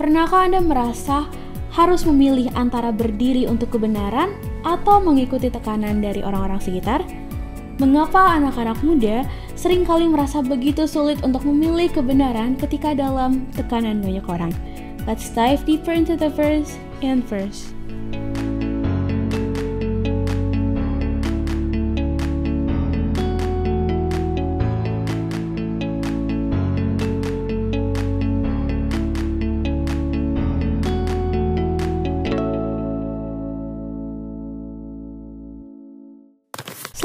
Pernahkah Anda merasa harus memilih antara berdiri untuk kebenaran atau mengikuti tekanan dari orang-orang sekitar? Mengapa anak-anak muda seringkali merasa begitu sulit untuk memilih kebenaran ketika dalam tekanan banyak orang? Let's dive deeper into the verse and verse.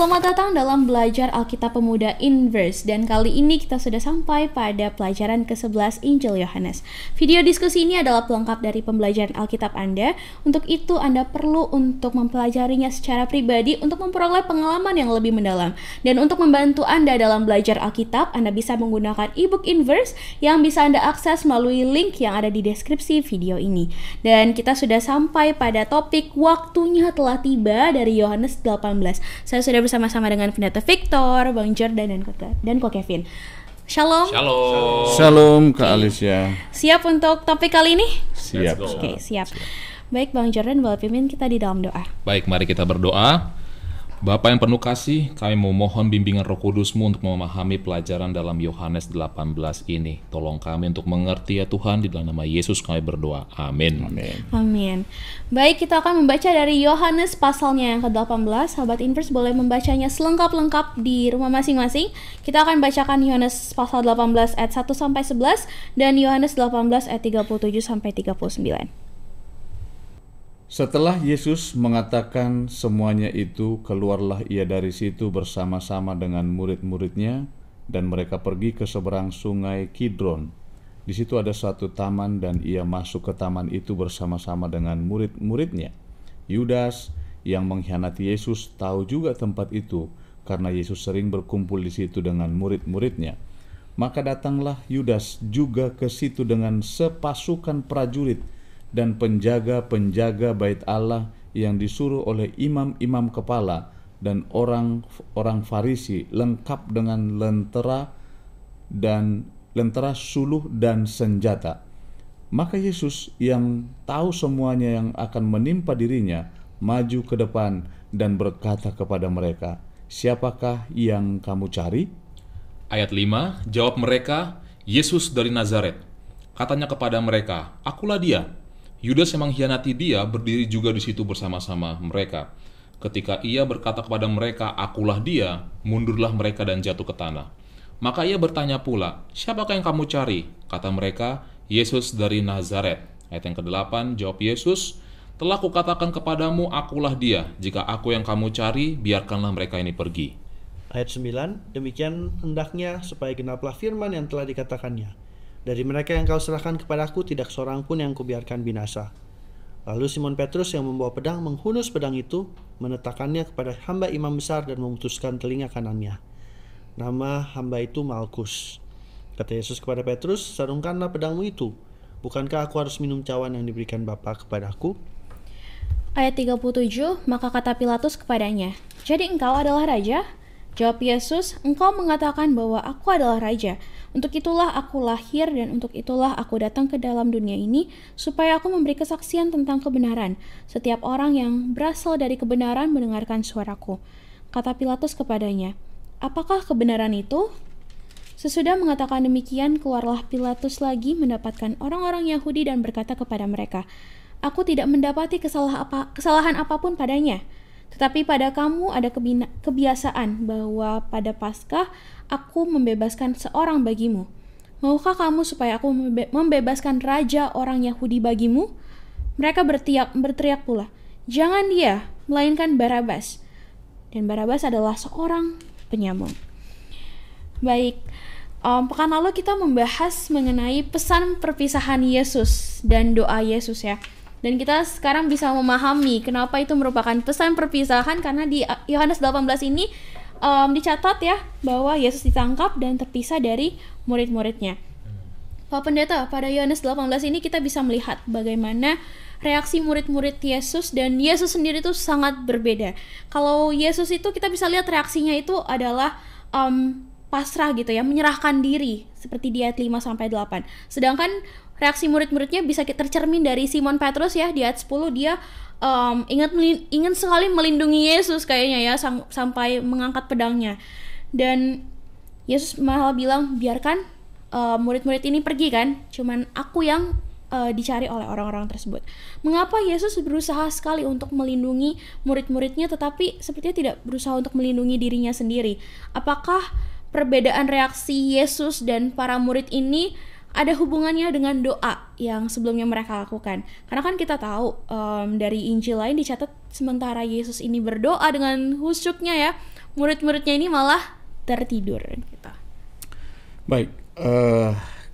Selamat datang dalam belajar Alkitab Pemuda Inverse, dan kali ini kita sudah sampai pada pelajaran ke-11 Injil Yohanes. Video diskusi ini adalah pelengkap dari pembelajaran Alkitab Anda. Untuk itu Anda perlu untuk mempelajarinya secara pribadi untuk memperoleh pengalaman yang lebih mendalam. Dan untuk membantu Anda dalam belajar Alkitab, Anda bisa menggunakan ebook Inverse yang bisa Anda akses melalui link yang ada di deskripsi video ini. Dan kita sudah sampai pada topik waktunya telah tiba dari Yohanes 18. Saya sudah bersama-sama dengan Pendeta Victor, Bang Jordan, dan Ko Kevin. Shalom. Shalom Kak Alicia. Siap untuk topik kali ini? Siap. Oke, siap. Baik Bang Jordan, boleh pimpin kita di dalam doa. Baik, mari kita berdoa. Bapa yang penuh kasih, kami memohon bimbingan Roh Kudus-Mu untuk memahami pelajaran dalam Yohanes 18 ini. Tolong kami untuk mengerti ya Tuhan, di dalam nama Yesus kami berdoa. Amin. Amin. Baik, kita akan membaca dari Yohanes pasalnya yang ke-18. Sahabat Inverse boleh membacanya selengkap-lengkap di rumah masing-masing. Kita akan bacakan Yohanes pasal 18 ayat 1 sampai 11 dan Yohanes 18 ayat 37 sampai 39. Setelah Yesus mengatakan semuanya itu, keluarlah ia dari situ bersama-sama dengan murid-muridnya, dan mereka pergi ke seberang sungai Kidron. Di situ ada suatu taman, dan ia masuk ke taman itu bersama-sama dengan murid-muridnya. Yudas yang mengkhianati Yesus tahu juga tempat itu, karena Yesus sering berkumpul di situ dengan murid-muridnya. Maka datanglah Yudas juga ke situ dengan sepasukan prajurit dan penjaga-penjaga bait Allah yang disuruh oleh imam-imam kepala dan orang Farisi, lengkap dengan lentera, suluh dan senjata. Maka Yesus yang tahu semuanya yang akan menimpa dirinya, maju ke depan dan berkata kepada mereka, "Siapakah yang kamu cari?" Ayat 5, jawab mereka, "Yesus dari Nazaret." Katanya kepada mereka, "Akulah dia." Yudas yang mengkhianati dia berdiri juga di situ bersama-sama mereka. Ketika ia berkata kepada mereka, "Akulah dia," mundurlah mereka dan jatuh ke tanah. Maka ia bertanya pula, "Siapakah yang kamu cari?" Kata mereka, "Yesus dari Nazaret." Ayat yang ke-8, jawab Yesus, "Telah kukatakan kepadamu, akulah dia. Jika aku yang kamu cari, biarkanlah mereka ini pergi." Ayat 9, demikian hendaknya supaya genaplah firman yang telah dikatakannya. Dari mereka yang kau serahkan kepadaku, tidak seorang pun yang kubiarkan binasa. Lalu Simon Petrus yang membawa pedang menghunus pedang itu, menetakannya kepada hamba imam besar dan memutuskan telinga kanannya. Nama hamba itu Malkus. Kata Yesus kepada Petrus, "Sarungkanlah pedangmu itu. Bukankah aku harus minum cawan yang diberikan Bapa kepadaku?" Ayat 37, maka kata Pilatus kepadanya, "Jadi engkau adalah raja?" Jawab Yesus, "Engkau mengatakan bahwa aku adalah raja. Untuk itulah aku lahir dan untuk itulah aku datang ke dalam dunia ini, supaya aku memberi kesaksian tentang kebenaran. Setiap orang yang berasal dari kebenaran mendengarkan suaraku." Kata Pilatus kepadanya, "Apakah kebenaran itu?" Sesudah mengatakan demikian, keluarlah Pilatus lagi mendapatkan orang-orang Yahudi dan berkata kepada mereka, "Aku tidak mendapati kesalahan apapun padanya. Tetapi pada kamu ada kebiasaan bahwa pada Paskah aku membebaskan seorang bagimu. Maukah kamu supaya aku membebaskan raja orang Yahudi bagimu?" Mereka berteriak pula, "Jangan dia, melainkan Barabas." Dan Barabas adalah seorang penyambung. Baik, pekan lalu kita membahas mengenai pesan perpisahan Yesus dan doa Yesus ya. Dan kita sekarang bisa memahami kenapa itu merupakan pesan perpisahan, karena di Yohanes 18 ini dicatat ya bahwa Yesus ditangkap dan terpisah dari murid-muridnya. Pak Pendeta, pada Yohanes 18 ini kita bisa melihat bagaimana reaksi murid-murid Yesus dan Yesus sendiri itu sangat berbeda. Kalau Yesus itu kita bisa lihat reaksinya itu adalah pasrah gitu ya, menyerahkan diri seperti di ayat 5-8. Sedangkan reaksi murid-muridnya bisa tercermin dari Simon Petrus ya, di ayat 10 dia ingin sekali melindungi Yesus kayaknya ya, sampai mengangkat pedangnya. Dan Yesus malah bilang, biarkan murid-murid ini pergi kan, cuman aku yang dicari oleh orang-orang tersebut. Mengapa Yesus berusaha sekali untuk melindungi murid-muridnya tetapi sepertinya tidak berusaha untuk melindungi dirinya sendiri? Apakah perbedaan reaksi Yesus dan para murid ini ada hubungannya dengan doa yang sebelumnya mereka lakukan? Karena kan kita tahu dari Injil lain dicatat sementara Yesus ini berdoa dengan khusyuknya ya, murid-muridnya ini malah tertidur gitu. Baik,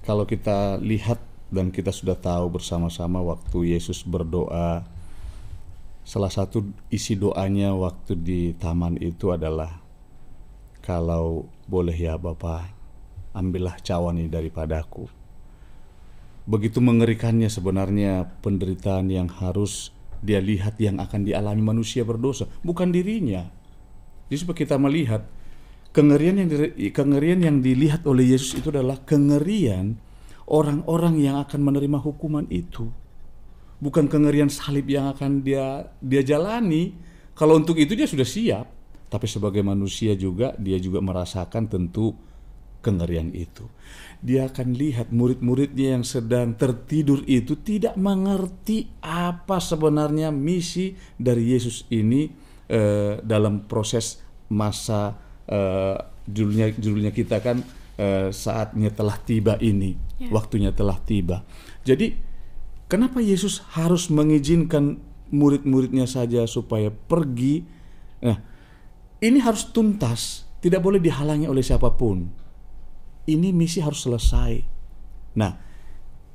kalau kita lihat dan kita sudah tahu bersama-sama waktu Yesus berdoa, salah satu isi doanya waktu di taman itu adalah, kalau boleh ya Bapa, ambillah cawan ini daripadaku. Begitu mengerikannya sebenarnya penderitaan yang harus dia lihat yang akan dialami manusia berdosa, bukan dirinya. Jadi supaya kita melihat kengerian yang dilihat oleh Yesus itu adalah kengerian orang-orang yang akan menerima hukuman itu, bukan kengerian salib yang akan dia jalani. Kalau untuk itu dia sudah siap, tapi sebagai manusia juga dia juga merasakan tentu kengerian itu. Dia akan lihat murid-muridnya yang sedang tertidur itu tidak mengerti apa sebenarnya misi dari Yesus ini dalam proses masa judulnya kita kan saatnya telah tiba ini, waktunya telah tiba. Jadi kenapa Yesus harus mengizinkan murid-muridnya saja supaya pergi? Nah, ini harus tuntas, tidak boleh dihalangi oleh siapapun. Ini misi harus selesai. Nah,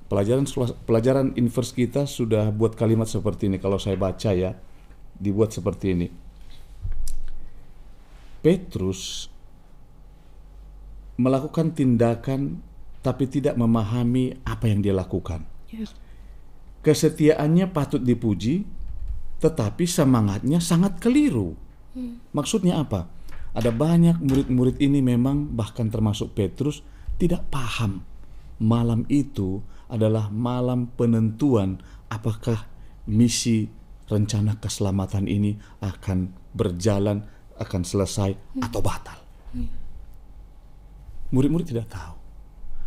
pelajaran inverse kita sudah buat kalimat seperti ini. Kalau saya baca ya, dibuat seperti ini. Petrus melakukan tindakan tapi tidak memahami apa yang dia lakukan. Kesetiaannya patut dipuji, tetapi semangatnya sangat keliru. Maksudnya apa? Ada banyak murid-murid ini memang, bahkan termasuk Petrus, tidak paham malam itu adalah malam penentuan apakah misi rencana keselamatan ini akan berjalan, akan selesai atau batal. Murid-murid tidak tahu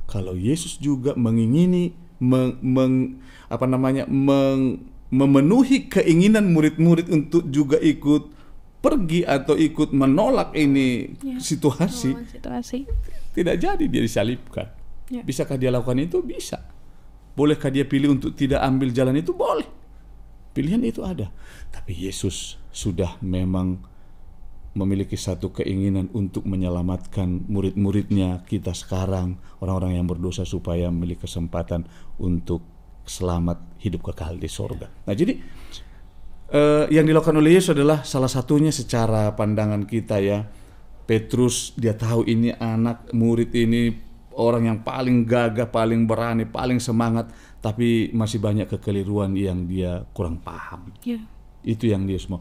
kalau Yesus juga mengingini memenuhi keinginan murid-murid untuk juga ikut pergi atau ikut menolak ini situasi. Tidak jadi dia disalibkan. Bisakah dia lakukan itu? Bisa. Bolehkah dia pilih untuk tidak ambil jalan itu? Boleh. Pilihan itu ada. Tapi Yesus sudah memang memiliki satu keinginan untuk menyelamatkan murid-muridnya, kita sekarang, orang-orang yang berdosa, supaya memiliki kesempatan untuk selamat hidup kekal di sorga. Nah, jadi yang dilakukan oleh Yesus adalah salah satunya secara pandangan kita ya. Petrus dia tahu ini anak murid ini orang yang paling gagah, paling berani, paling semangat, tapi masih banyak kekeliruan yang dia kurang paham. Itu yang Yesus mau.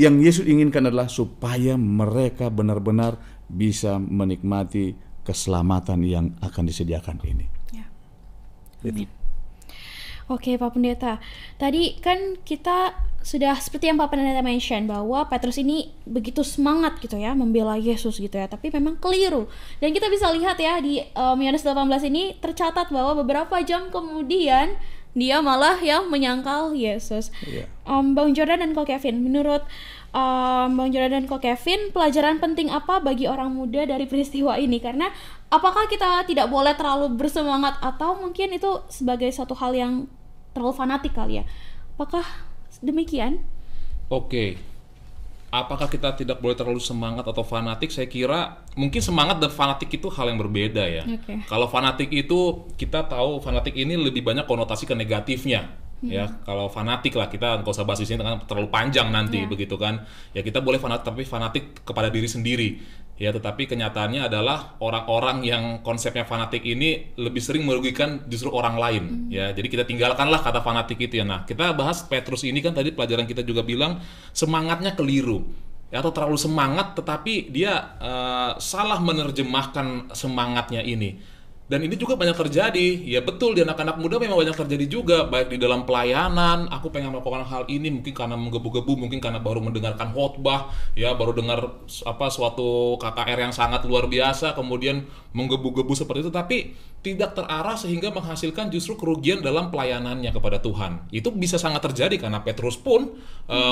Yang Yesus inginkan adalah supaya mereka benar-benar bisa menikmati keselamatan yang akan disediakan ini. Amin. Oke, Pak Pendeta. Tadi kan kita sudah seperti yang Pak Pendeta mention bahwa Petrus ini begitu semangat gitu ya membela Yesus gitu ya, tapi memang keliru. Dan kita bisa lihat ya di Yohanes 18 ini tercatat bahwa beberapa jam kemudian dia malah yang menyangkal Yesus. Bang Jordan dan Ko Kevin, menurut Bang Jordan dan Ko Kevin, pelajaran penting apa bagi orang muda dari peristiwa ini? Karena apakah kita tidak boleh terlalu bersemangat, atau mungkin itu sebagai satu hal yang terlalu fanatik kali ya? Apakah demikian? Oke. Apakah kita tidak boleh terlalu semangat atau fanatik? Saya kira mungkin semangat dan fanatik itu hal yang berbeda ya. Kalau fanatik itu kita tahu fanatik ini lebih banyak konotasi ke negatifnya. Ya, kalau fanatik lah, kita nggak usah bahas di sini karena terlalu panjang nanti begitu kan. Ya, kita boleh fanatik, tapi fanatik kepada diri sendiri. Ya, tetapi kenyataannya adalah orang-orang yang konsepnya fanatik ini lebih sering merugikan justru orang lain. Ya, jadi kita tinggalkanlah kata fanatik itu ya. Nah, kita bahas Petrus ini kan tadi pelajaran kita juga bilang semangatnya keliru. Ya, atau terlalu semangat tetapi dia salah menerjemahkan semangatnya ini. Dan ini juga banyak terjadi, ya betul, di anak-anak muda memang banyak terjadi juga, baik di dalam pelayanan, aku pengen melakukan hal ini mungkin karena menggebu-gebu, mungkin karena baru mendengarkan khotbah, ya baru dengar suatu KKR yang sangat luar biasa, kemudian menggebu-gebu seperti itu, tapi tidak terarah sehingga menghasilkan justru kerugian dalam pelayanannya kepada Tuhan. Itu bisa sangat terjadi karena Petrus pun,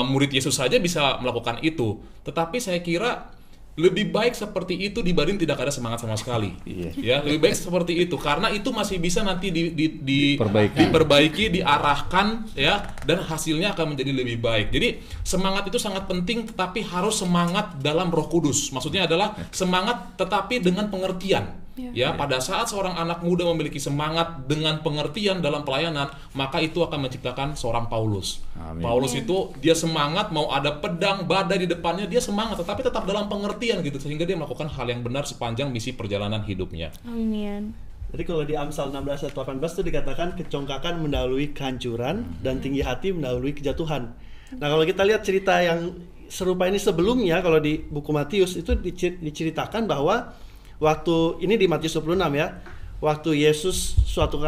murid Yesus saja bisa melakukan itu. Tetapi saya kira lebih baik seperti itu dibanding tidak ada semangat sama sekali. Ya, lebih baik seperti itu karena itu masih bisa nanti diperbaiki, diarahkan, ya, dan hasilnya akan menjadi lebih baik. Jadi semangat itu sangat penting, tetapi harus semangat dalam Roh Kudus. Maksudnya adalah semangat tetapi dengan pengertian. Ya, pada saat seorang anak muda memiliki semangat dengan pengertian dalam pelayanan, maka itu akan menciptakan seorang Paulus. Amin. Paulus itu dia semangat, mau ada pedang, badai di depannya, dia semangat, tetapi tetap dalam pengertian gitu, sehingga dia melakukan hal yang benar sepanjang misi perjalanan hidupnya. Amin. Jadi kalau di Amsal 16 ayat 18 itu dikatakan kecongkakan mendahului kehancuran dan tinggi hati mendahului kejatuhan. Nah, kalau kita lihat cerita yang serupa ini sebelumnya, kalau di buku Matius itu diceritakan bahwa waktu ini di Matius 26 ya, waktu Yesus suatu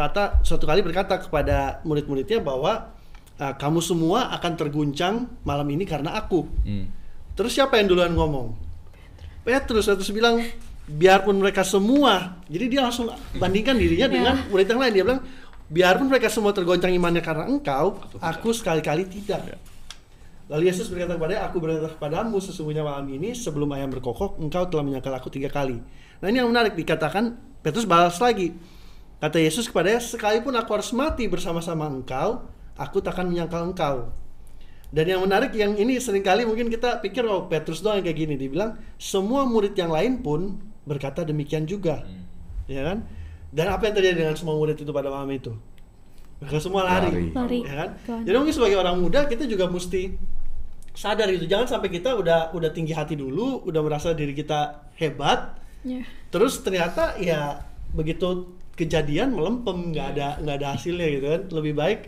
kali berkata kepada murid-muridnya bahwa kamu semua akan terguncang malam ini karena aku. Terus siapa yang duluan ngomong? Petrus bilang, biarpun mereka semua, jadi dia langsung bandingkan dirinya dengan murid yang lain. Dia bilang, biarpun mereka semua tergoncang imannya karena engkau, aku sekali-kali tidak. Lalu Yesus berkata kepadanya, aku berkata kepadamu, sesungguhnya malam ini sebelum ayam berkokok, engkau telah menyangkal aku 3 kali. Nah, ini yang menarik, dikatakan Petrus balas lagi. Kata Yesus kepadanya, sekalipun aku harus mati bersama-sama engkau, aku takkan menyangkal engkau. Dan yang menarik, yang ini seringkali mungkin kita pikir, oh Petrus doang yang kayak gini. Dibilang, semua murid yang lain pun berkata demikian juga. Ya kan? Dan apa yang terjadi dengan semua murid itu pada malam itu? Mereka semua lari. Ya kan? Jadi mungkin sebagai orang muda, kita juga mesti sadar itu. Jangan sampai kita udah tinggi hati dulu, udah merasa diri kita hebat. Terus ternyata ya begitu kejadian melempem, nggak ada hasilnya gitu kan. Lebih baik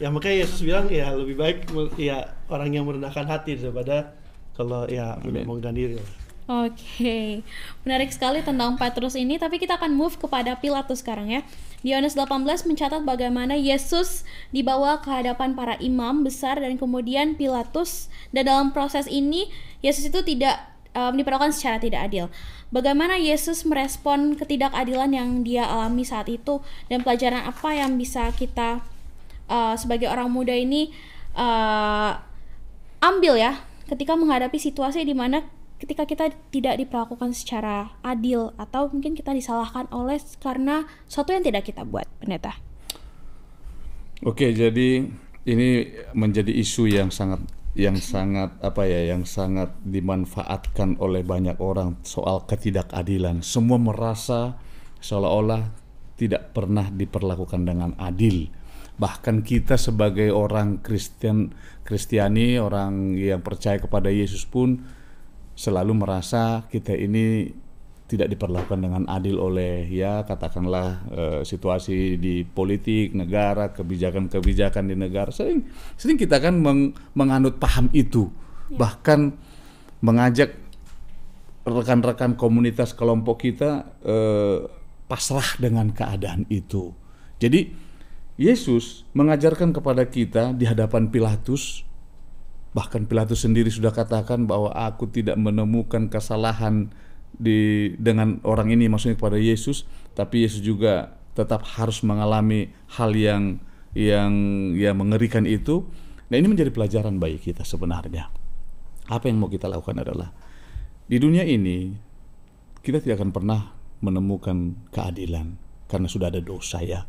ya, makanya Yesus bilang ya lebih baik ya orang yang merendahkan hati daripada kalau ya mengganggu diri. Oke, menarik sekali tentang Petrus ini, tapi kita akan move kepada Pilatus sekarang ya. Di Yohanes 18 mencatat bagaimana Yesus dibawa ke hadapan para imam besar dan kemudian Pilatus, dan dalam proses ini Yesus itu tidak diperlakukan secara tidak adil. Bagaimana Yesus merespon ketidakadilan yang dia alami saat itu, dan pelajaran apa yang bisa kita sebagai orang muda ini ambil ya ketika menghadapi situasi di mana ketika kita tidak diperlakukan secara adil atau mungkin kita disalahkan oleh karena sesuatu yang tidak kita buat, pendeta. Oke, jadi ini menjadi isu yang sangat dimanfaatkan oleh banyak orang, soal ketidakadilan. Semua merasa seolah-olah tidak pernah diperlakukan dengan adil. Bahkan kita sebagai orang Kristiani, orang yang percaya kepada Yesus pun selalu merasa kita ini tidak diperlakukan dengan adil oleh katakanlah situasi di politik negara, kebijakan di negara. Sering kita kan menganut paham itu, bahkan mengajak rekan-rekan komunitas kelompok kita pasrah dengan keadaan itu. Jadi Yesus mengajarkan kepada kita di hadapan Pilatus. Bahkan Pilatus sendiri sudah katakan bahwa aku tidak menemukan kesalahan dengan orang ini, maksudnya kepada Yesus, tapi Yesus juga tetap harus mengalami hal yang mengerikan itu. Nah, ini menjadi pelajaran bagi kita sebenarnya. Apa yang mau kita lakukan adalah di dunia ini kita tidak akan pernah menemukan keadilan karena sudah ada dosa ya.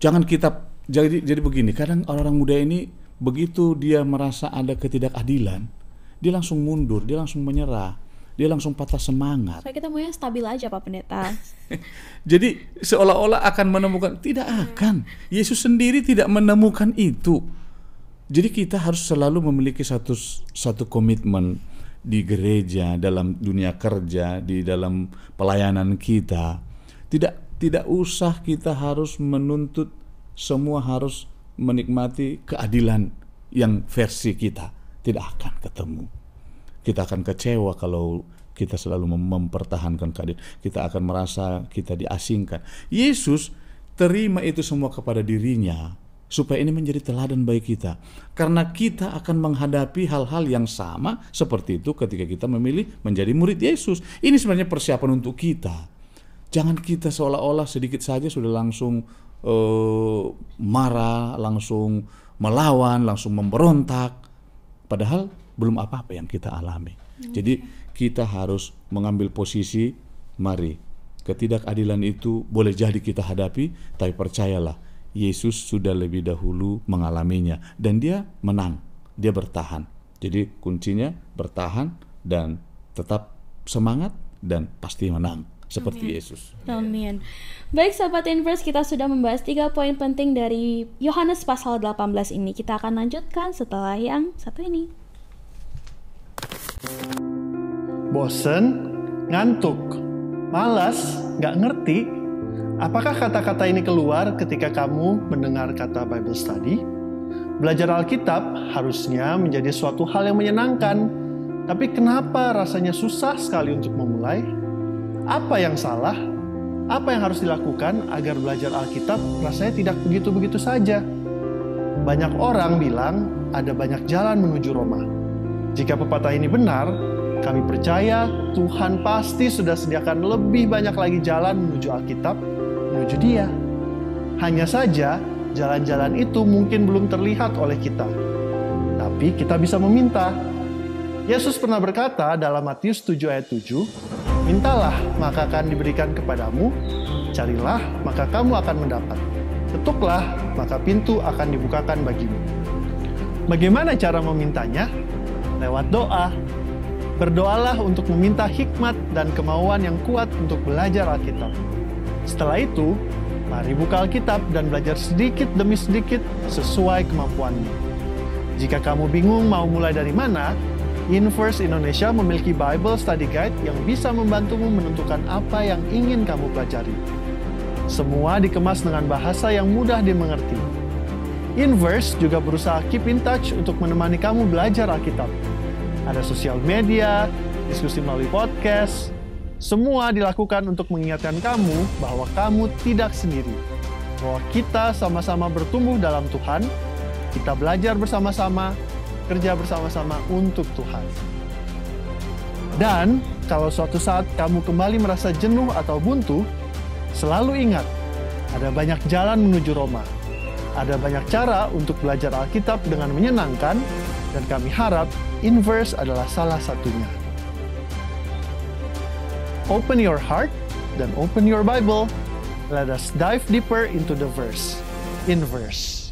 Jangan kita jadi begini, kadang orang-orang muda ini begitu dia merasa ada ketidakadilan, dia langsung mundur, dia langsung menyerah, dia langsung patah semangat. Supaya kita maunya stabil aja Pak Pendeta. Jadi seolah-olah akan menemukan, tidak akan. Yesus sendiri tidak menemukan itu. Jadi kita harus selalu memiliki satu komitmen di gereja, dalam dunia kerja, di dalam pelayanan kita. Tidak usah kita harus menuntut semua harus menikmati keadilan yang versi kita. Tidak akan ketemu. Kita akan kecewa kalau kita selalu mempertahankan keadaan. Kita akan merasa kita diasingkan. Yesus terima itu semua kepada dirinya, supaya ini menjadi teladan bagi kita. Karena kita akan menghadapi hal-hal yang sama seperti itu ketika kita memilih menjadi murid Yesus. Ini sebenarnya persiapan untuk kita. Jangan kita seolah-olah sedikit saja sudah langsung marah, langsung melawan, langsung memberontak. Padahal belum apa-apa yang kita alami. Jadi kita harus mengambil posisi, mari, ketidakadilan itu boleh jadi kita hadapi, tapi percayalah, Yesus sudah lebih dahulu mengalaminya dan dia menang, dia bertahan. Jadi kuncinya bertahan dan tetap semangat dan pasti menang seperti Yesus. Amin. Baik sahabat Inverse, kita sudah membahas 3 poin penting dari Yohanes pasal 18 ini. Kita akan lanjutkan setelah yang satu ini. Bosen, ngantuk, malas, gak ngerti. Apakah kata-kata ini keluar ketika kamu mendengar kata Bible Study? Belajar Alkitab harusnya menjadi suatu hal yang menyenangkan. Tapi kenapa rasanya susah sekali untuk memulai? Apa yang salah? Apa yang harus dilakukan agar belajar Alkitab rasanya tidak begitu-begitu saja? Banyak orang bilang ada banyak jalan menuju Roma. Jika pepatah ini benar, kami percaya Tuhan pasti sudah sediakan lebih banyak lagi jalan menuju Alkitab, menuju Dia. Hanya saja, jalan-jalan itu mungkin belum terlihat oleh kita. Tapi kita bisa meminta. Yesus pernah berkata dalam Matius 7 ayat 7, "Mintalah, maka akan diberikan kepadamu. Carilah, maka kamu akan mendapat. Ketuklah, maka pintu akan dibukakan bagimu." Bagaimana cara memintanya? Lewat doa. Berdoalah untuk meminta hikmat dan kemauan yang kuat untuk belajar Alkitab. Setelah itu, mari buka Alkitab dan belajar sedikit demi sedikit sesuai kemampuanmu. Jika kamu bingung mau mulai dari mana, Inverse Indonesia memiliki Bible Study Guide yang bisa membantumu menentukan apa yang ingin kamu pelajari. Semua dikemas dengan bahasa yang mudah dimengerti. Inverse juga berusaha keep in touch untuk menemani kamu belajar Alkitab. Ada sosial media, diskusi melalui podcast. Semua dilakukan untuk mengingatkan kamu bahwa kamu tidak sendiri. Bahwa kita sama-sama bertumbuh dalam Tuhan, kita belajar bersama-sama, kerja bersama-sama untuk Tuhan. Dan kalau suatu saat kamu kembali merasa jenuh atau buntu, selalu ingat, ada banyak jalan menuju Roma. Ada banyak cara untuk belajar Alkitab dengan menyenangkan, dan kami harap Inverse adalah salah satunya. Open your heart dan open your Bible. Let us dive deeper into the verse. Inverse.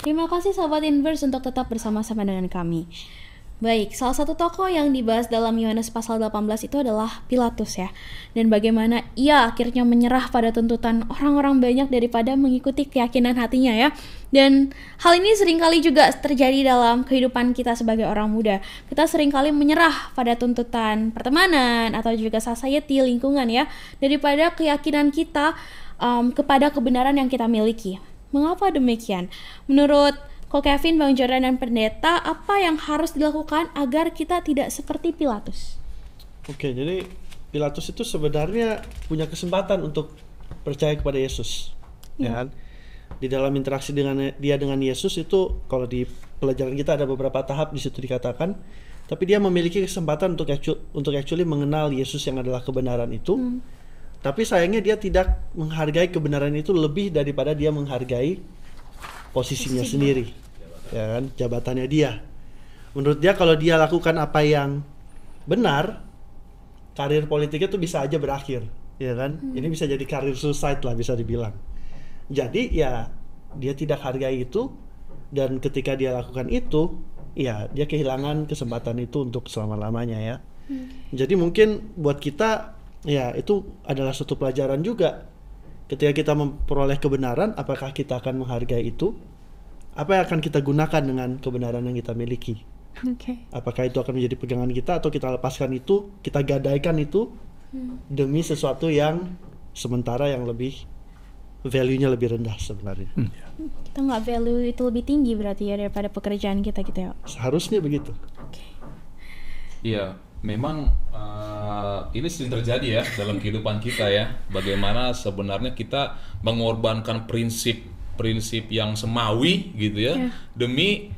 Terima kasih sahabat Inverse untuk tetap bersama-sama dengan kami. Baik, salah satu tokoh yang dibahas dalam Yohanes pasal 18 itu adalah Pilatus ya. Dan bagaimana ia akhirnya menyerah pada tuntutan orang-orang banyak daripada mengikuti keyakinan hatinya ya. Dan hal ini seringkali juga terjadi dalam kehidupan kita sebagai orang muda. Kita seringkali menyerah pada tuntutan pertemanan atau juga society, lingkungan ya, daripada keyakinan kita kepada kebenaran yang kita miliki. Mengapa demikian? Menurut Ko Kevin, Bang Jordan, dan Pendeta, apa yang harus dilakukan agar kita tidak seperti Pilatus? Oke, jadi Pilatus itu sebenarnya punya kesempatan untuk percaya kepada Yesus, ya kan? Di dalam interaksi dengan Yesus itu, kalau di pelajaran kita ada beberapa tahap di situ dikatakan, tapi dia memiliki kesempatan untuk actually mengenal Yesus yang adalah kebenaran itu. Tapi sayangnya dia tidak menghargai kebenaran itu lebih daripada dia menghargai posisinya sendiri, ya kan, jabatannya dia. Menurut dia kalau dia lakukan apa yang benar, karir politiknya tuh bisa aja berakhir, ya kan. Ini bisa jadi karir suicide lah bisa dibilang. Jadi ya dia tidak hargai itu, dan ketika dia lakukan itu, ya dia kehilangan kesempatan itu untuk selama-lamanya ya. Jadi mungkin buat kita ya itu adalah suatu pelajaran juga. Ketika kita memperoleh kebenaran, apakah kita akan menghargai itu? Apa yang akan kita gunakan dengan kebenaran yang kita miliki? Apakah itu akan menjadi pegangan kita, atau kita lepaskan itu, kita gadaikan itu, demi sesuatu yang sementara yang lebih value-nya lebih rendah sebenarnya. Kita nggak value itu lebih tinggi berarti ya daripada pekerjaan kita gitu ya. Seharusnya begitu. Iya, memang ini sering terjadi ya dalam kehidupan kita ya. Bagaimana sebenarnya kita mengorbankan prinsip yang semawi gitu ya, demi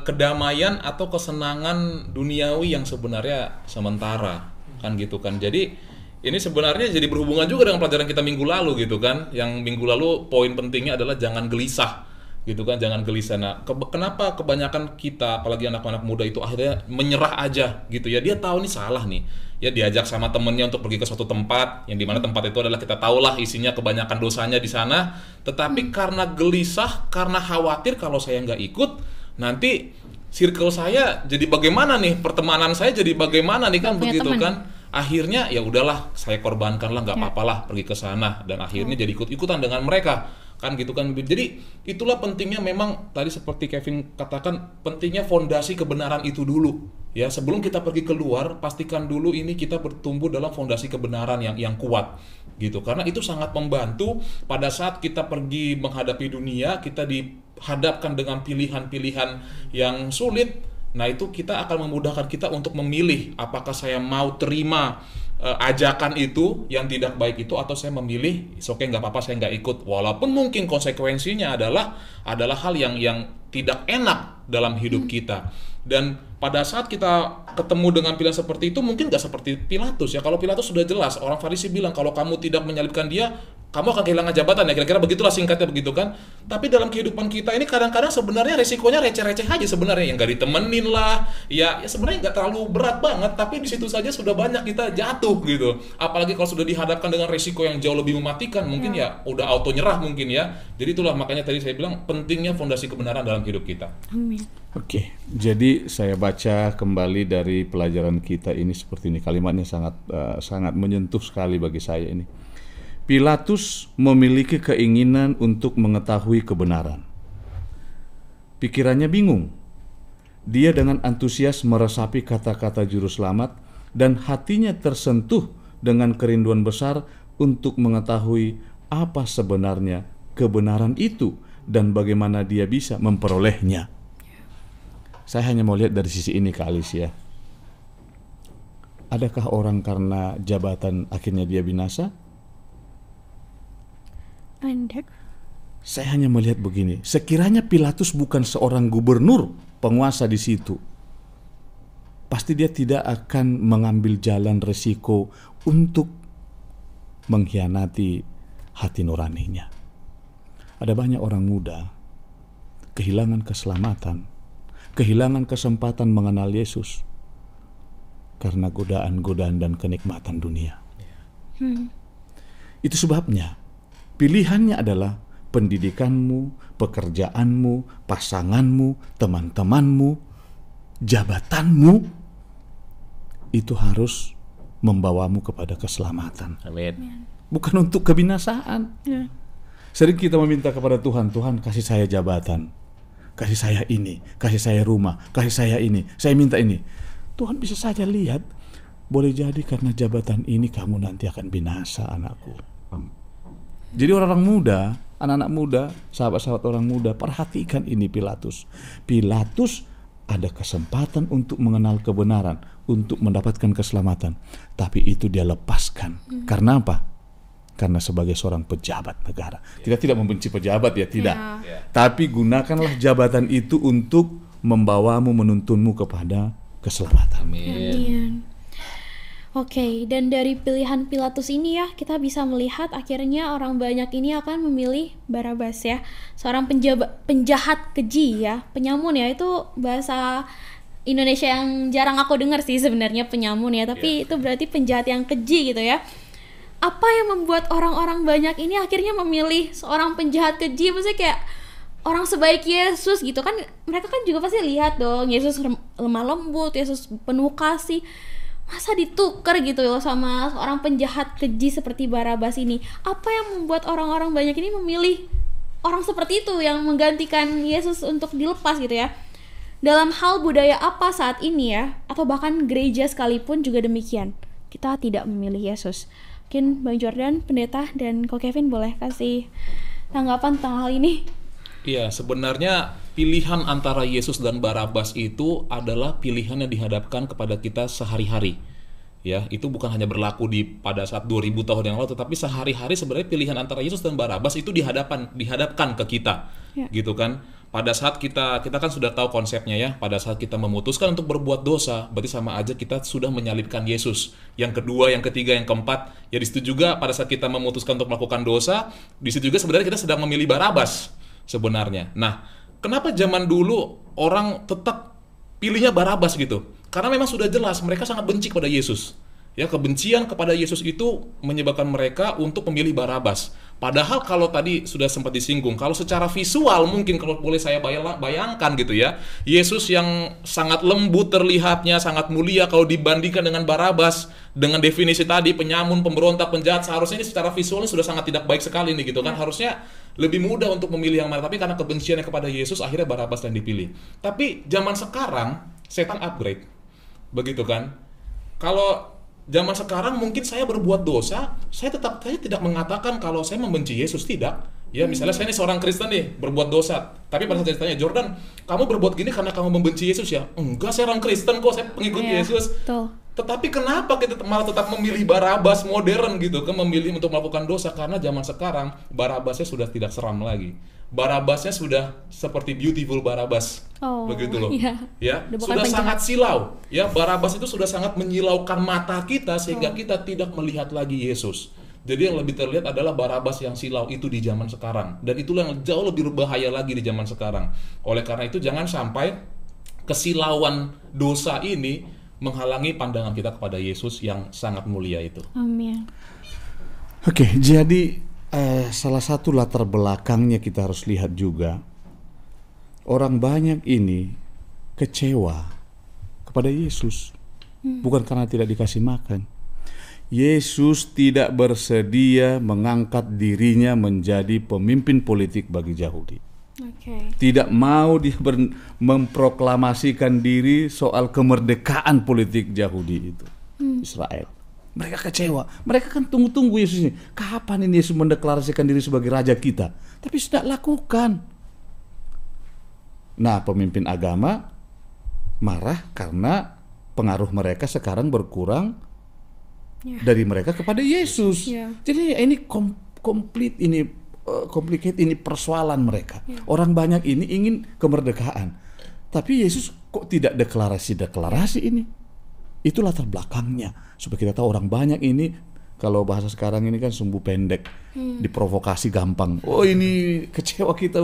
kedamaian atau kesenangan duniawi yang sebenarnya sementara, kan gitu kan. Jadi ini sebenarnya jadi berhubungan juga dengan pelajaran kita minggu lalu gitu kan. Yang minggu lalu poin pentingnya adalah jangan gelisah gitu kan, jangan gelisah. Nah, kenapa kebanyakan kita, apalagi anak-anak muda itu akhirnya menyerah aja gitu ya. Dia tahu nih salah nih, ya diajak sama temennya untuk pergi ke suatu tempat, yang dimana tempat itu adalah kita tahulah isinya kebanyakan dosanya di sana. Tetapi karena gelisah, karena khawatir kalau saya nggak ikut, nanti circle saya jadi bagaimana nih, pertemanan saya jadi bagaimana nih kan, begitu teman. kan. Akhirnya ya udahlah, saya korbankanlah, nggak apa-apalah pergi ke sana, dan akhirnya jadi ikut-ikutan dengan mereka kan gitu kan. Jadi itulah pentingnya, memang tadi seperti Kevin katakan, pentingnya fondasi kebenaran itu dulu ya. Sebelum kita pergi keluar, pastikan dulu ini kita bertumbuh dalam fondasi kebenaran yang kuat gitu, karena itu sangat membantu pada saat kita pergi menghadapi dunia, kita dihadapkan dengan pilihan-pilihan yang sulit. Nah, itu kita akan memudahkan kita untuk memilih apakah saya mau terima ajakan itu yang tidak baik itu, atau saya memilih oke, nggak apa-apa, saya nggak ikut, walaupun mungkin konsekuensinya adalah hal yang tidak enak dalam hidup kita. Dan pada saat kita ketemu dengan pilihan seperti itu, mungkin nggak seperti Pilatus ya. Kalau Pilatus sudah jelas, orang Farisi bilang kalau kamu tidak menyalibkan dia, kamu akan kehilangan jabatan ya, kira-kira begitulah singkatnya begitu kan. Tapi dalam kehidupan kita ini kadang-kadang sebenarnya resikonya receh-receh aja sebenarnya, yang nggak ditemenin lah, ya sebenarnya nggak terlalu berat banget, tapi di situ saja sudah banyak kita jatuh gitu. Apalagi kalau sudah dihadapkan dengan resiko yang jauh lebih mematikan, mungkin ya udah auto nyerah mungkin ya. Jadi itulah makanya tadi saya bilang pentingnya fondasi kebenaran dalam hidup kita. Amin. Oke, jadi saya baca kembali dari pelajaran kita ini seperti ini. Kalimatnya sangat menyentuh sekali bagi saya ini. Pilatus memiliki keinginan untuk mengetahui kebenaran. Pikirannya bingung. Dia dengan antusias meresapi kata-kata juru selamat dan hatinya tersentuh dengan kerinduan besar untuk mengetahui apa sebenarnya kebenaran itu dan bagaimana dia bisa memperolehnya. Saya hanya mau lihat dari sisi ini, Kak Alicia. Adakah orang karena jabatan akhirnya dia binasa? Saya hanya melihat begini, sekiranya Pilatus bukan seorang gubernur, penguasa di situ, pasti dia tidak akan mengambil jalan resiko untuk mengkhianati hati nuraninya. Ada banyak orang muda kehilangan keselamatan, kehilangan kesempatan mengenal Yesus karena godaan-godaan dan kenikmatan dunia. Itu sebabnya pilihannya adalah pendidikanmu, pekerjaanmu, pasanganmu, teman-temanmu, jabatanmu. Itu harus membawamu kepada keselamatan. Amin. Bukan untuk kebinasaan. Sering kita meminta kepada Tuhan, Tuhan kasih saya jabatan, kasih saya ini, kasih saya rumah, kasih saya ini, saya minta ini. Tuhan bisa saja lihat, boleh jadi karena jabatan ini kamu nanti akan binasa, anakku. Jadi orang-orang muda, anak-anak muda, sahabat-sahabat orang muda, perhatikan ini Pilatus. Pilatus ada kesempatan untuk mengenal kebenaran, untuk mendapatkan keselamatan. Tapi itu dia lepaskan. Karena apa? Karena sebagai seorang pejabat negara. Kita tidak membenci pejabat ya, tidak. Tapi gunakanlah jabatan itu untuk membawamu, menuntunmu kepada keselamatan. Amin. Oke, dan dari pilihan Pilatus ini ya, kita bisa melihat akhirnya orang banyak ini akan memilih Barabas ya. Seorang penjahat keji ya, penyamun ya, itu bahasa Indonesia yang jarang aku dengar sih sebenarnya, penyamun ya, tapi itu berarti penjahat yang keji gitu ya. Apa yang membuat orang-orang banyak ini akhirnya memilih seorang penjahat keji? Maksudnya kayak orang sebaik Yesus gitu kan, mereka kan juga pasti lihat dong, Yesus lemah lembut, Yesus penuh kasih. Masa ditukar gitu loh sama seorang penjahat keji seperti Barabas ini? Apa yang membuat orang-orang banyak ini memilih orang seperti itu yang menggantikan Yesus untuk dilepas gitu ya? Dalam hal budaya apa saat ini ya, atau bahkan gereja sekalipun juga demikian. kita tidak memilih Yesus. Mungkin Bang Jordan, pendeta, dan Ko Kevin boleh kasih tanggapan tentang hal ini? Iya, sebenarnya pilihan antara Yesus dan Barabas itu adalah pilihan yang dihadapkan kepada kita sehari-hari. Ya, itu bukan hanya berlaku pada saat 2000 tahun yang lalu, tetapi sehari-hari sebenarnya pilihan antara Yesus dan Barabas itu dihadapkan ke kita. Ya. Gitu kan? Pada saat kita kan sudah tahu konsepnya ya, pada saat kita memutuskan untuk berbuat dosa, berarti sama aja kita sudah menyalibkan Yesus. Yang kedua, yang ketiga, yang keempat, ya di situ juga pada saat kita memutuskan untuk melakukan dosa, di situ juga sebenarnya kita sedang memilih Barabas sebenarnya. Nah, kenapa zaman dulu orang tetap pilihnya Barabas gitu? Karena memang sudah jelas mereka sangat benci kepada Yesus. Ya, kebencian kepada Yesus itu menyebabkan mereka untuk memilih Barabas. Padahal kalau tadi sudah sempat disinggung, kalau secara visual mungkin kalau boleh saya bayangkan gitu ya, Yesus yang sangat lembut terlihatnya, sangat mulia kalau dibandingkan dengan Barabas, dengan definisi tadi penyamun, pemberontak, penjahat, seharusnya ini secara visualnya sudah sangat tidak baik sekali nih gitu kan. Harusnya lebih mudah untuk memilih yang mana, tapi karena kebenciannya kepada Yesus akhirnya Barabas yang dipilih. Tapi zaman sekarang setan upgrade. Begitu kan? Kalau zaman sekarang mungkin saya berbuat dosa, saya tidak mengatakan kalau saya membenci Yesus, tidak. Ya, misalnya saya ini seorang Kristen nih, berbuat dosa. Tapi pada saat saya tanya, Jordan, kamu berbuat gini karena kamu membenci Yesus ya? Enggak, saya orang Kristen kok, saya pengikut Yesus. Betul. Tetapi kenapa kita malah tetap memilih Barabas modern gitu, memilih untuk melakukan dosa? Karena zaman sekarang Barabasnya sudah tidak seram lagi. Barabasnya sudah seperti Beautiful Barabas. Begitu loh. Iya. Ya, sudah sangat silau. Ya, Barabas itu sudah sangat menyilaukan mata kita sehingga kita tidak melihat lagi Yesus. Jadi yang lebih terlihat adalah Barabas yang silau itu di zaman sekarang. Dan itulah yang jauh lebih berbahaya lagi di zaman sekarang. Oleh karena itu jangan sampai kesilauan dosa ini menghalangi pandangan kita kepada Yesus yang sangat mulia itu. Amin. Oke, jadi salah satu latar belakangnya kita harus lihat juga. Orang banyak ini kecewa kepada Yesus. Bukan karena tidak dikasih makan. Yesus tidak bersedia mengangkat dirinya menjadi pemimpin politik bagi Yahudi. Tidak mau dia memproklamasikan diri soal kemerdekaan politik Yahudi itu, Israel. Mereka kecewa. Mereka kan tunggu-tunggu Yesus ini. Kapan ini Yesus mendeklarasikan diri sebagai raja kita? Tapi sudah lakukan. Nah, pemimpin agama marah karena pengaruh mereka sekarang berkurang dari mereka kepada Yesus. Jadi ini komplit ini complicated, ini persoalan mereka. Orang banyak ini ingin kemerdekaan, tapi Yesus kok tidak deklarasi ini. Itu latar belakangnya supaya kita tahu orang banyak ini, kalau bahasa sekarang ini kan sumbu pendek, diprovokasi gampang. Oh, ini kecewa kita.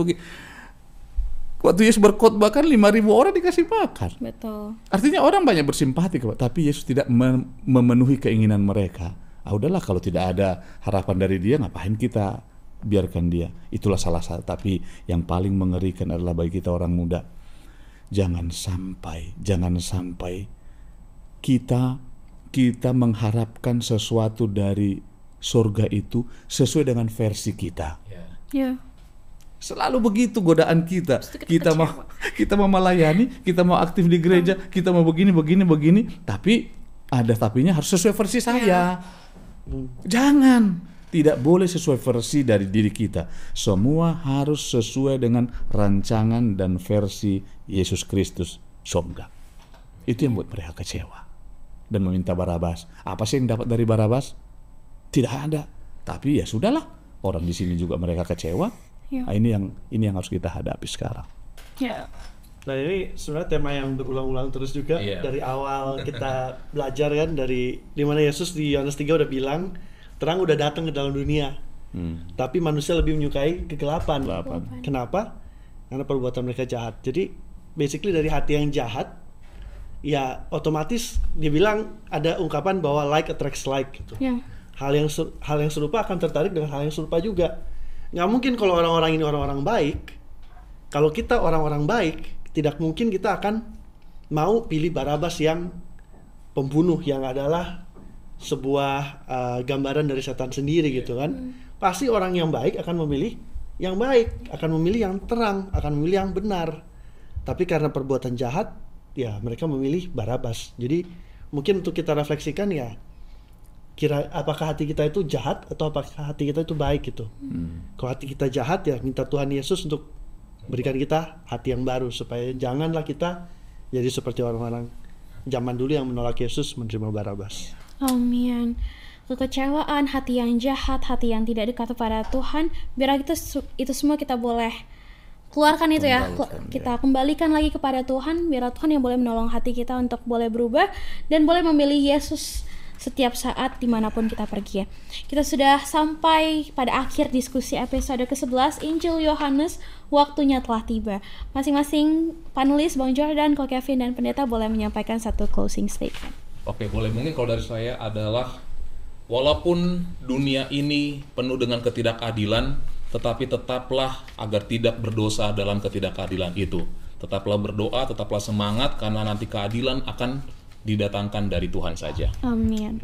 Waktu Yesus berkhotbah kan 5.000 orang dikasih makan. Betul. Artinya orang banyak bersimpati, tapi Yesus tidak memenuhi keinginan mereka. Udahlah, kalau tidak ada harapan dari dia, ngapain kita biarkan dia. Itulah salah satu. Tapi yang paling mengerikan adalah bagi kita orang muda, jangan sampai kita mengharapkan sesuatu dari surga itu sesuai dengan versi kita. Selalu begitu godaan kita. Kita mau melayani, kita mau aktif di gereja, kita mau begini, tapi ada tapinya harus sesuai versi saya. Jangan, tidak boleh sesuai versi dari diri kita. Semua harus sesuai dengan rancangan dan versi Yesus Kristus surga. Itu yang buat mereka kecewa dan meminta Barabas. Apa sih yang dapat dari Barabas? Tidak ada. Tapi ya sudahlah, orang di sini juga mereka kecewa. Nah, ini yang harus kita hadapi sekarang. Nah, ini sebenarnya tema yang berulang-ulang terus juga dari awal kita belajar kan, dari dimana Yesus di Yohanes 3 udah bilang terang udah datang ke dalam dunia, tapi manusia lebih menyukai kegelapan. Kenapa? Karena perbuatan mereka jahat. Jadi basically dari hati yang jahat, ya otomatis dia bilang ada ungkapan bahwa like attracts like gitu. Hal yang serupa akan tertarik dengan hal yang serupa juga. Nggak mungkin kalau orang-orang ini orang-orang baik. Kalau kita orang-orang baik, tidak mungkin kita akan mau pilih Barabas yang pembunuh, yang adalah sebuah gambaran dari setan sendiri gitu kan. Pasti orang yang baik akan memilih yang baik, akan memilih yang terang, akan memilih yang benar. Tapi karena perbuatan jahat, ya mereka memilih Barabas. Jadi mungkin untuk kita refleksikan ya, apakah hati kita itu jahat atau apakah hati kita itu baik gitu. Kalau hati kita jahat, ya minta Tuhan Yesus untuk berikan kita hati yang baru, supaya janganlah kita jadi seperti orang-orang zaman dulu yang menolak Yesus, menerima Barabas. Amin. Kekecewaan, hati yang jahat, hati yang tidak dekat kepada Tuhan, biar itu semua kita boleh keluarkan itu ya. Kita kembalikan lagi kepada Tuhan, biar Tuhan yang boleh menolong hati kita untuk boleh berubah dan boleh memilih Yesus setiap saat dimanapun kita pergi ya. Kita sudah sampai pada akhir diskusi episode ke-11 Injil Yohanes, waktunya telah tiba. Masing-masing panelis, Bang Jordan, Ko Kevin, dan pendeta boleh menyampaikan satu closing statement. Oke, boleh. Mungkin kalau dari saya adalah, walaupun dunia ini penuh dengan ketidakadilan, tetapi tetaplah agar tidak berdosa dalam ketidakadilan itu. Tetaplah berdoa, tetaplah semangat, karena nanti keadilan akan didatangkan dari Tuhan saja. Amin.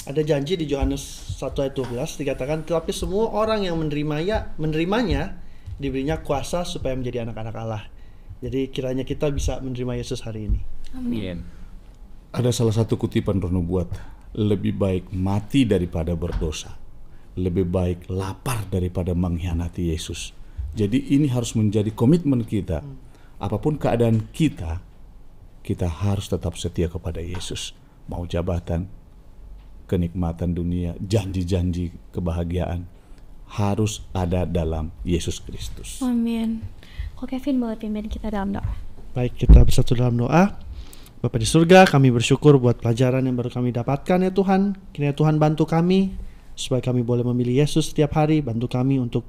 Ada janji di Yohanes 1 ayat 12 dikatakan, tetapi semua orang yang menerimanya diberinya kuasa supaya menjadi anak-anak Allah. Jadi kiranya kita bisa menerima Yesus hari ini. Amin. Ada salah satu kutipan bernubuat, lebih baik mati daripada berdosa, lebih baik lapar daripada mengkhianati Yesus. Jadi ini harus menjadi komitmen kita. Apapun keadaan kita harus tetap setia kepada Yesus. Mau jabatan, kenikmatan dunia, janji-janji kebahagiaan, harus ada dalam Yesus Kristus. Amin. Ko Kevin boleh pimpin kita dalam doa. Baik, kita bersatu dalam doa. Bapa di surga, kami bersyukur buat pelajaran yang baru kami dapatkan ya Tuhan. Kiranya Tuhan bantu kami supaya kami boleh memilih Yesus setiap hari. Bantu kami untuk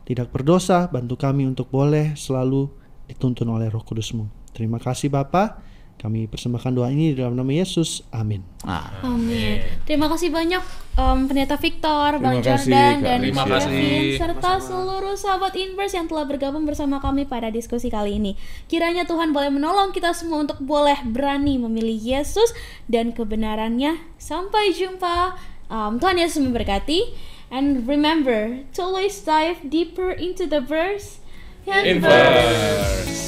tidak berdosa, bantu kami untuk boleh selalu dituntun oleh Roh Kudus-Mu. Terima kasih Bapa. Kami persembahkan doa ini dalam nama Yesus. Amin. Amin. Terima kasih banyak Pendeta Victor, Bang Terima kasih, Jordan, Kak dan Alicia. Terima kasih. Kevin, serta seluruh sahabat Inverse yang telah bergabung bersama kami pada diskusi kali ini. Kiranya Tuhan boleh menolong kita semua untuk boleh berani memilih Yesus dan kebenarannya. Sampai jumpa. Tuhan Yesus memberkati. And remember to always dive deeper into the verse. Inverse.